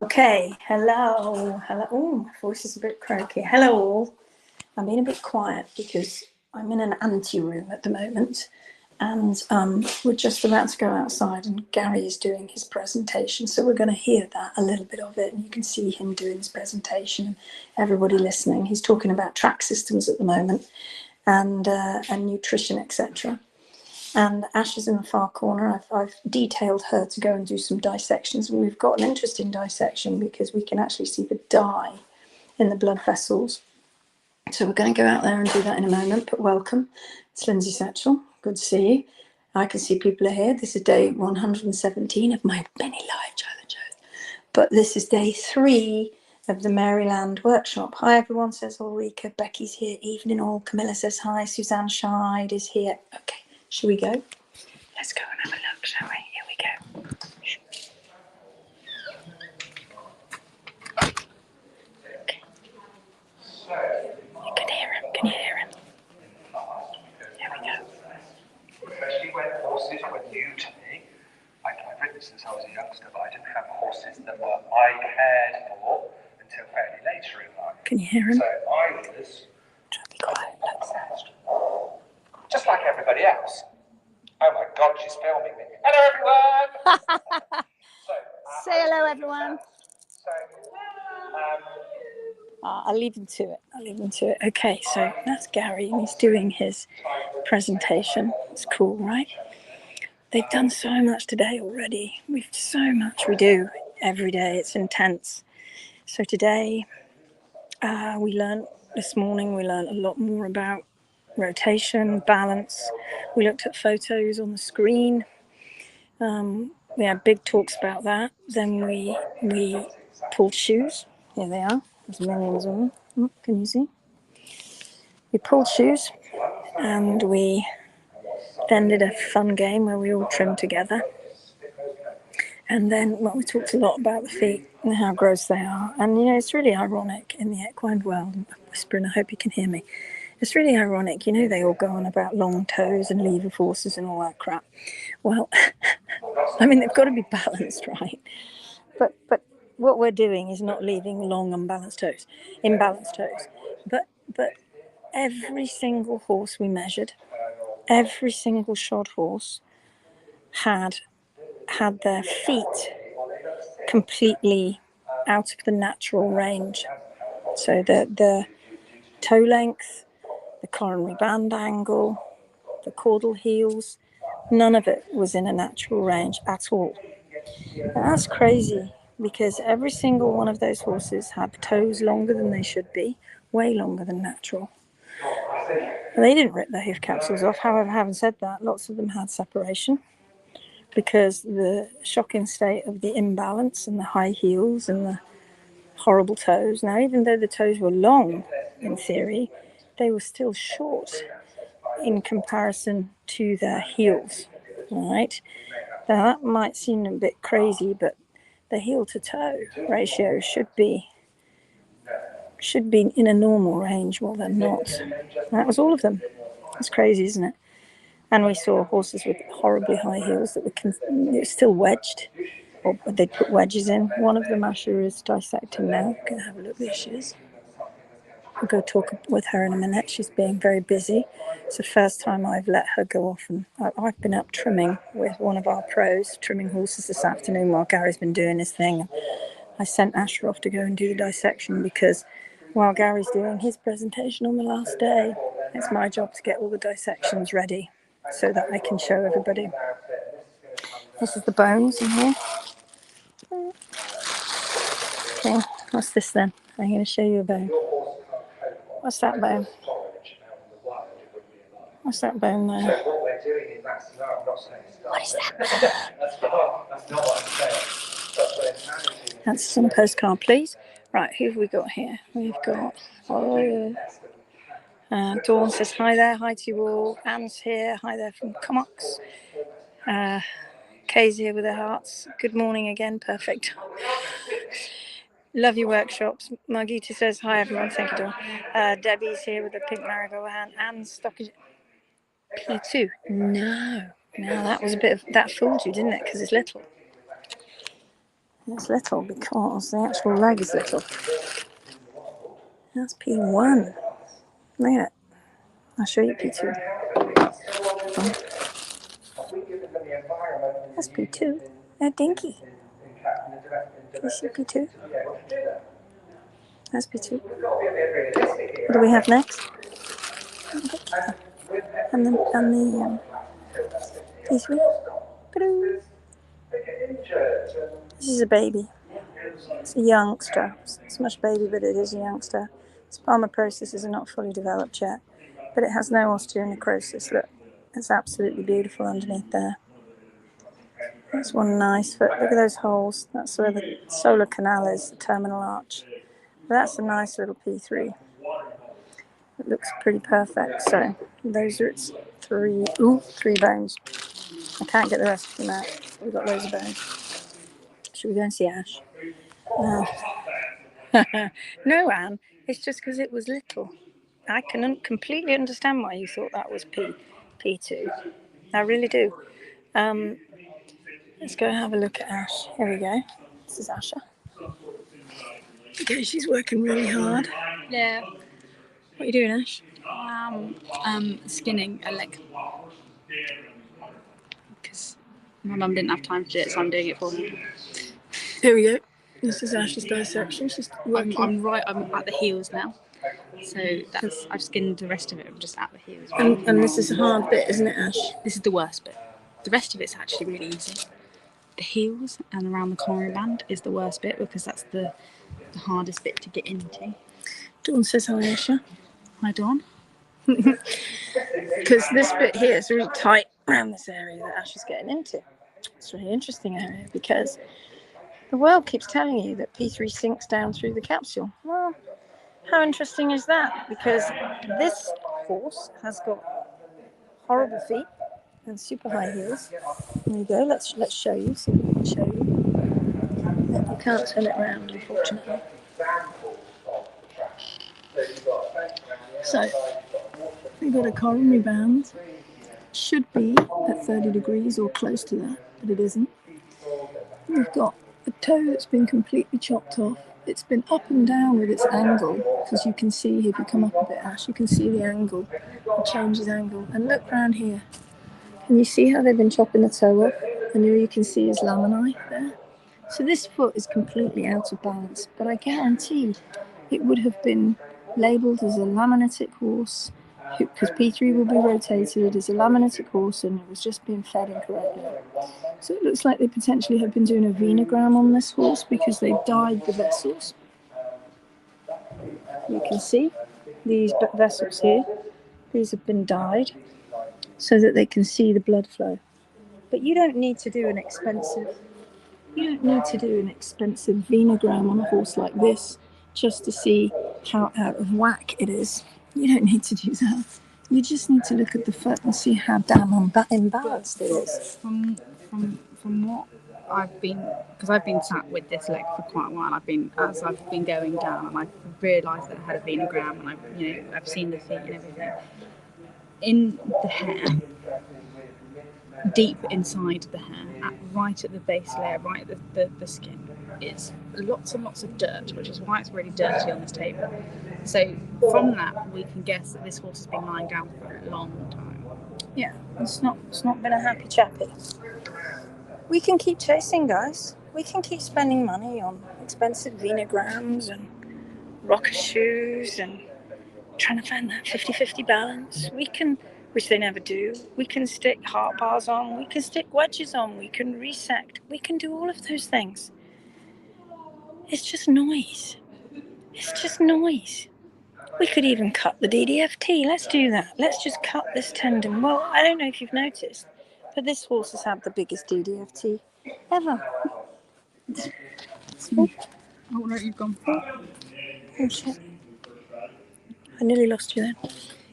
Okay, hello. Oh, my voice is a bit croaky. Hello all. I'm being a bit quiet because I'm in an ante-room at the moment, and we're just about to go outside and Gary is doing his presentation, so we're going to hear that, a little bit of it, and you can see him doing his presentation, everybody listening. He's talking about track systems at the moment and nutrition, etc. And Ash is in the far corner. I've detailed her to go and do some dissections. And we've got an interesting dissection because we can actually see the dye in the blood vessels. So we're going to go out there and do that in a moment. But welcome. It's Lindsay Satchel. Good to see you. I can see people are here. This is day 117 of my mini live challenges. But this is day 3 of the Maryland workshop. Hi everyone, says Ulrika. Becky's here. Evening all. Camilla says hi. Suzanne Scheid is here. Okay. Should we go? Let's go and have a look, shall we? Here we go. Okay. You can hear him. Can you hear him? Here we go. Especially when horses were new to me. I've written since I was a youngster, but I didn't have horses that I cared for until fairly later in life. Can you hear him? So I was Be quiet. just like everybody else. Oh my God, she's filming me. Hello, everyone. Say hello, everyone. So, I'll leave him to it. Okay, so that's Gary, and he's doing his presentation. It's cool, right? They've done so much today already. We've so much we do every day. It's intense. So today, this morning we learned a lot more about rotation, balance. We looked at photos on the screen. We had big talks about that. Then we pulled shoes. Here they are. There's millions of them. Oh, can you see? We pulled shoes, and we then did a fun game where we all trimmed together. And then, we talked a lot about the feet and how gross they are. And, it's really ironic in the equine world. I'm whispering, I hope you can hear me. It's really ironic, they all go on about long toes and lever forces and all that crap. Well, they've got to be balanced, right? But what we're doing is not leaving long, imbalanced toes. But every single horse we measured, every single shod horse had their feet completely out of the natural range. So the toe length, the coronary band angle, the caudal heels, none of it was in a natural range at all. And that's crazy because every single one of those horses had toes longer than they should be, way longer than natural. They didn't rip their hoof capsules off. However, having said that, lots of them had separation because the shocking state of the imbalance and the high heels and the horrible toes. Now, even though the toes were long in theory, they were still short in comparison to their heels, right? Now, that might seem a bit crazy, but the heel to toe ratio should be in a normal range. Well, they're not. That was all of them. That's crazy, isn't it? And we saw horses with horribly high heels that were still wedged, or they'd put wedges in. One of them, Asher, is dissecting now. Going to have a look. There she is. I'll go talk with her in a minute. She's being very busy. It's the first time I've let her go off, and I've been up trimming with one of our pros, trimming horses this afternoon while Gary's been doing his thing. I sent Asher off to go and do the dissection because while Gary's doing his presentation on the last day, it's my job to get all the dissections ready so that I can show everybody. This is the bones in here. Okay, what's this then? I'm going to show you a bone. What's that bone? What's that bone there? What is that? That's some postcard, please. Right, who have we got here? We've got Dawn says hi there, hi to you all. Anne's here, hi there from Comox. Kay's here with her hearts. Good morning again, perfect. Love your workshops. Margita says hi everyone, thank you, Dawn. Debbie's here with the pink marigold hand. Anne's stockage P2. No, that was a bit of, that fooled you, didn't it? Because it's little. It's little because the actual leg is little. That's P1. Look at it. I'll show you P2. That's P2. They're dinky. Can you see P2? That's P2. What do we have next? And the P3. This is a baby. It's a youngster. It's much baby, but it is a youngster. Its palmar processes are not fully developed yet, but it has no osteonecrosis. Look, it's absolutely beautiful underneath there. That's one nice foot. Look at those holes. That's where the solar canal is, the terminal arch. But that's a nice little P3. It looks pretty perfect. So those are its three bones. I can't get the rest of them out. We've got loads of bones. Should we go and see Ash? No, Anne. It's just because it was little. I can completely understand why you thought that was P2. I really do. Let's go have a look at Ash. Here we go. This is Asha. Okay, she's working really hard. Yeah. What are you doing, Ash? Skinning a leg. Because my mum didn't have time to do it, so I'm doing it for her. Here we go. This is Ash's dissection. She's working. I'm at the heels now. So I've skinned the rest of it. I'm just at the heels. And this is a hard bit, isn't it, Ash? This is the worst bit. The rest of it's actually really easy. The heels and around the coronary band is the worst bit because that's the hardest bit to get into. Dawn says hi, Asha. Hi, Dawn. Because this bit here is really tight around this area that Ash is getting into. It's a really interesting area because the world keeps telling you that P3 sinks down through the capsule. Well, how interesting is that? Because this horse has got horrible feet and super high heels. There you go. Let's show you. See if we can show you. You can't turn it around, unfortunately. So we've got a coronary band. Should be at 30 degrees or close to that, but it isn't. We've got a toe that's been completely chopped off. It's been up and down with its angle, because you can see if you come up a bit, Ash, you can see the angle. It changes angle. And look round here. Can you see how they've been chopping the toe off? And all you can see is laminae there. So this foot is completely out of balance, but I guarantee it would have been labelled as a laminitic horse, because P3 will be rotated as a laminitic horse and it was just being fed incorrectly. So it looks like they potentially have been doing a venogram on this horse because they've dyed the vessels. You can see these vessels here. These have been dyed so that they can see the blood flow. But you don't need to do an expensive venogram on a horse like this just to see how out of whack it is. You don't need to do that. You just need to look at the foot and see how damn imbalanced it is. From what I've been, because I've been sat with this leg for quite a while. As I've been going down, and I've realised that I had a venogram, and I've seen the feet and everything. In the hair, deep inside the hair, right at the base layer, right at the skin, is lots and lots of dirt, which is why it's really dirty on this table. So from that, we can guess that this horse has been lying down for a long time. Yeah, it's not been a happy chappy. We can keep chasing, guys. We can keep spending money on expensive venograms and rocker shoes and trying to find that 50-50 balance. We can, which they never do. We can stick heart bars on. We can stick wedges on. We can resect. We can do all of those things. It's just noise. It's just noise. We could even cut the DDFT. Let's do that. Let's just cut this tendon. Well, I don't know if you've noticed, but this horse has had the biggest DDFT ever. Oh no, you've gone. Oh shit. I nearly lost you then.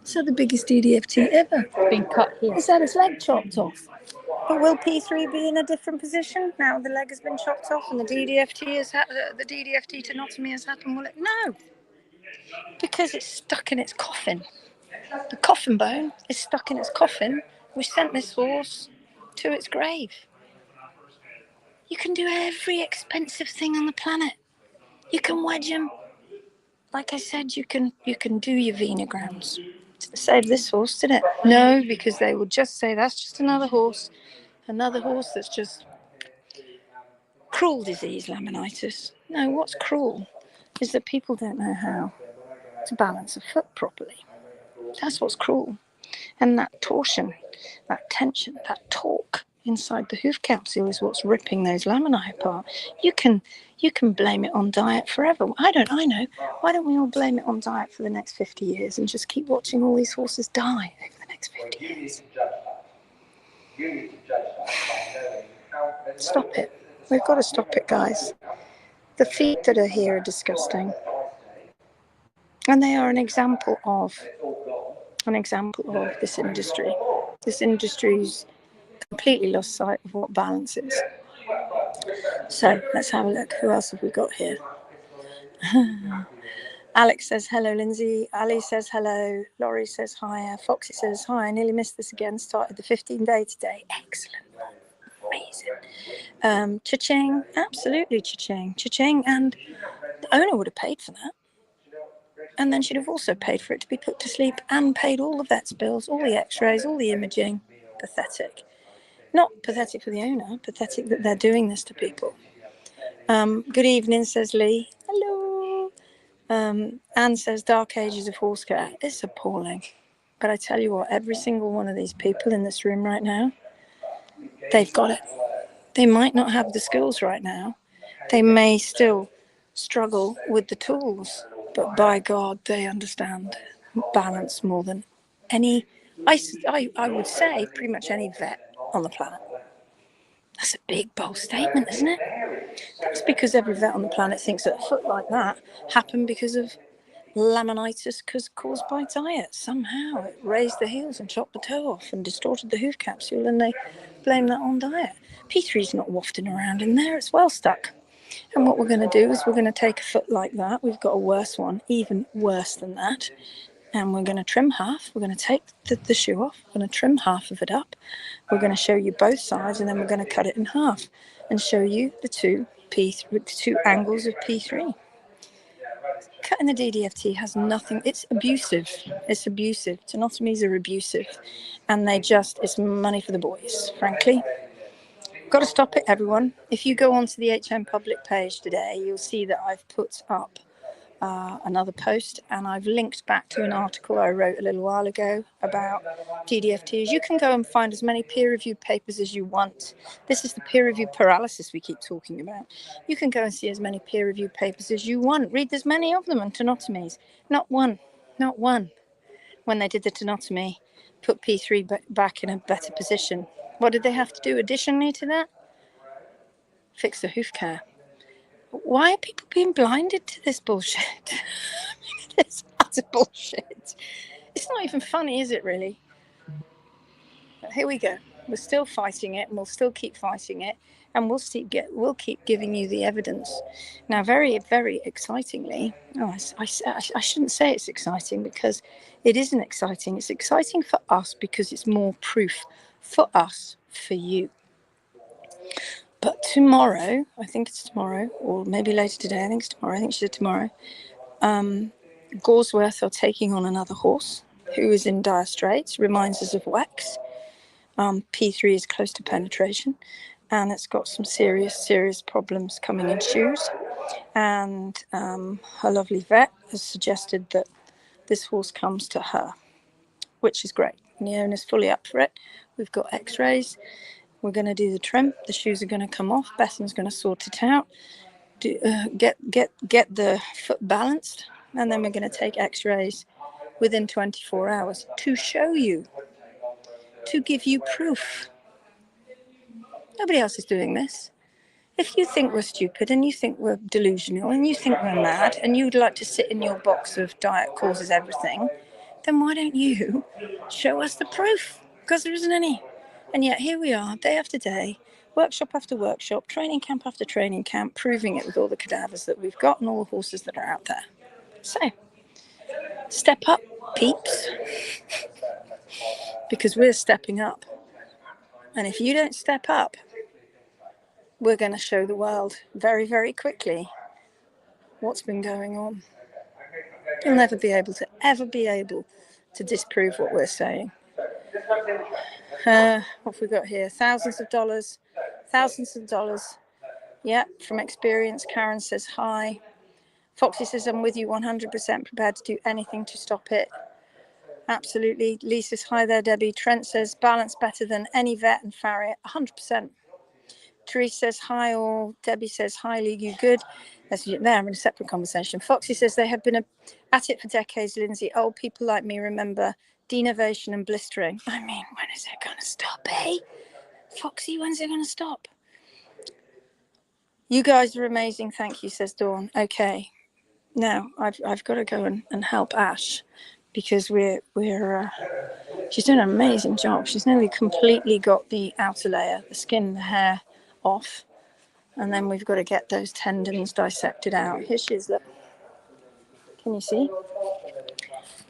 It's had the biggest DDFT ever. Been cut here. It's had its leg chopped off. But will P3 be in a different position now the leg has been chopped off and the DDFT tenotomy has happened? Will it? No. Because it's stuck in its coffin. The coffin bone is stuck in its coffin, which sent this horse to its grave. You can do every expensive thing on the planet. You can wedge them. Like I said, you can do your venograms. Save this horse, did it? No, because they will just say that's just another horse that's just cruel disease, laminitis. No, what's cruel is that people don't know how to balance a foot properly. That's what's cruel. And that torsion, that tension, that torque inside the hoof capsule is what's ripping those laminae apart. You can blame it on diet forever. I know. Why don't we all blame it on diet for the next 50 years and just keep watching all these horses die over the next 50 years? Stop it. We've got to stop it, guys. The feet that are here are disgusting. And they are an example of this industry. This industry's completely lost sight of what balance is. So let's have a look. Who else have we got here? Alex says hello, Lindsay. Ali says hello. Laurie says hi. Foxy says hi. I nearly missed this again. Started the 15-day today. Excellent. Amazing. Cha-ching. Absolutely cha-ching. Cha-ching. And the owner would have paid for that. And then she'd have also paid for it to be put to sleep and paid all the vet's bills, all the x-rays, all the imaging. Pathetic. Not pathetic for the owner, pathetic that they're doing this to people. Good evening, says Lee. Hello. Anne says, dark ages of horse care. It's appalling. But I tell you what, every single one of these people in this room right now, they've got it. They might not have the skills right now. They may still struggle with the tools. But by God, they understand balance more than any, I would say, pretty much any vet on the planet. That's a big, bold statement, isn't it? That's because every vet on the planet thinks that a foot like that happened because of laminitis caused by diet. Somehow it raised the heels and chopped the toe off and distorted the hoof capsule, and they blame that on diet. P3's not wafting around in there, it's well stuck. And what we're going to do is we're going to take a foot like that. We've got a worse one, even worse than that. And we're going to trim half. We're going to take the shoe off. We're going to trim half of it up. We're going to show you both sides, and then we're going to cut it in half and show you the two angles of P3. Cutting the DDFT has nothing. It's abusive. It's abusive. Tenotomies are abusive. And it's money for the boys, frankly. Got to stop it, everyone. If you go onto the HM public page today, you'll see that I've put up another post, and I've linked back to an article I wrote a little while ago about DDFTs. You can go and find as many peer-reviewed papers as you want. This is the peer-reviewed paralysis we keep talking about. You can go and see as many peer-reviewed papers as you want. Read as many of them on tenotomies. Not one. When they did the tenotomy, put P3 back in a better position. What did they have to do additionally to that? Fix the hoof care. Why are people being blinded to this bullshit? It's utter bullshit. It's not even funny, is it, really? But here we go. We're still fighting it, and we'll still keep fighting it, and we'll keep giving you the evidence. Now, very, very excitingly, I shouldn't say it's exciting, because it isn't exciting. It's exciting for us because it's more proof for us, for you. But tomorrow, I think it's tomorrow, or maybe later today, I think it's tomorrow, I think she said tomorrow, Goresworth are taking on another horse who is in dire straits, reminds us of Wax. P3 is close to penetration, and it's got some serious problems coming in shoes. And her lovely vet has suggested that this horse comes to her, which is great. And the owner's fully up for it. We've got x-rays. We're going to do the trim. The shoes are going to come off. Bethan's going to sort it out. Get the foot balanced, and then we're going to take x-rays within 24 hours to show you, to give you proof. Nobody else is doing this. If you think we're stupid, and you think we're delusional, and you think we're mad, and you'd like to sit in your box of diet causes everything, then why don't you show us the proof? Because there isn't any. And yet here we are, day after day, workshop after workshop, training camp after training camp, proving it with all the cadavers that we've got and all the horses that are out there. So, step up, peeps, because we're stepping up. And if you don't step up, we're going to show the world very, very quickly what's been going on. You'll never be able to disprove what we're saying. What have we got here? Thousands of dollars. Yeah, from experience. Karen says hi. Foxy says, I'm with you 100%, prepared to do anything to stop it. Absolutely. Lisa's hi there, Debbie. Trent says, balance better than any vet and farrier. 100%. Therese says hi, or Debbie says hi, Lee, you good? They're in a separate conversation. Foxy says they have been at it for decades, Lindsay. Old people like me remember denervation and blistering. I mean, when is it going to stop, eh? Foxy, when's it going to stop? You guys are amazing, thank you, says Dawn. Okay, now I've got to go and help Ash, because she's doing an amazing job. She's nearly completely got the outer layer, the skin, the hair off. And then we've got to get those tendons dissected out. Here she is, look. Can you see?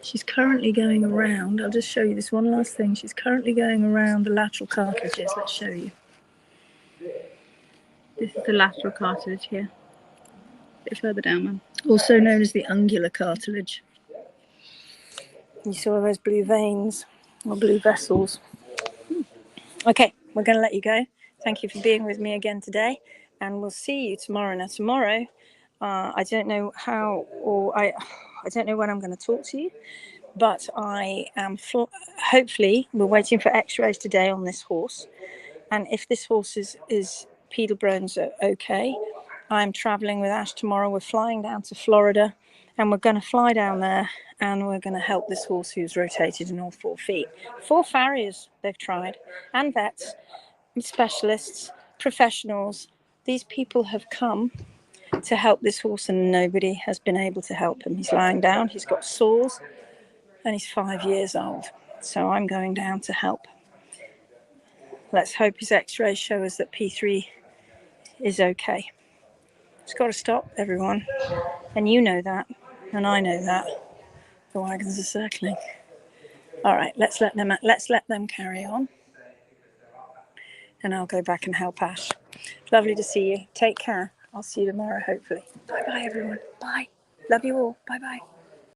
She's currently going around. I'll just show you this one last thing. She's currently going around the lateral cartilages. Let's show you. This is the lateral cartilage here. A bit further down, man. Also known as the ungular cartilage. You saw those blue veins or blue vessels. Okay, we're going to let you go. Thank you for being with me again today, and we'll see you tomorrow. Now, tomorrow, I don't know how, or I don't know when I'm going to talk to you, but I am hopefully we're waiting for X-rays today on this horse, and if this horse is pedal bones are okay, I'm traveling with Ash tomorrow. We're flying down to Florida, and we're going to fly down there, and we're going to help this horse who's rotated in all 4 feet. 4 farriers they've tried, and vets, specialists, professionals. These people have come to help this horse, and nobody has been able to help him. He's lying down, he's got sores, and he's 5 years old. So I'm going down to help. Let's hope his x-rays show us that P3 is okay. It's got to stop, everyone. And you know that, and I know that. The wagons are circling. All right, let's let them carry on. And I'll go back and help Ash. Lovely to see you. Take care. I'll see you tomorrow, hopefully. Bye-bye, everyone. Bye. Love you all. Bye-bye.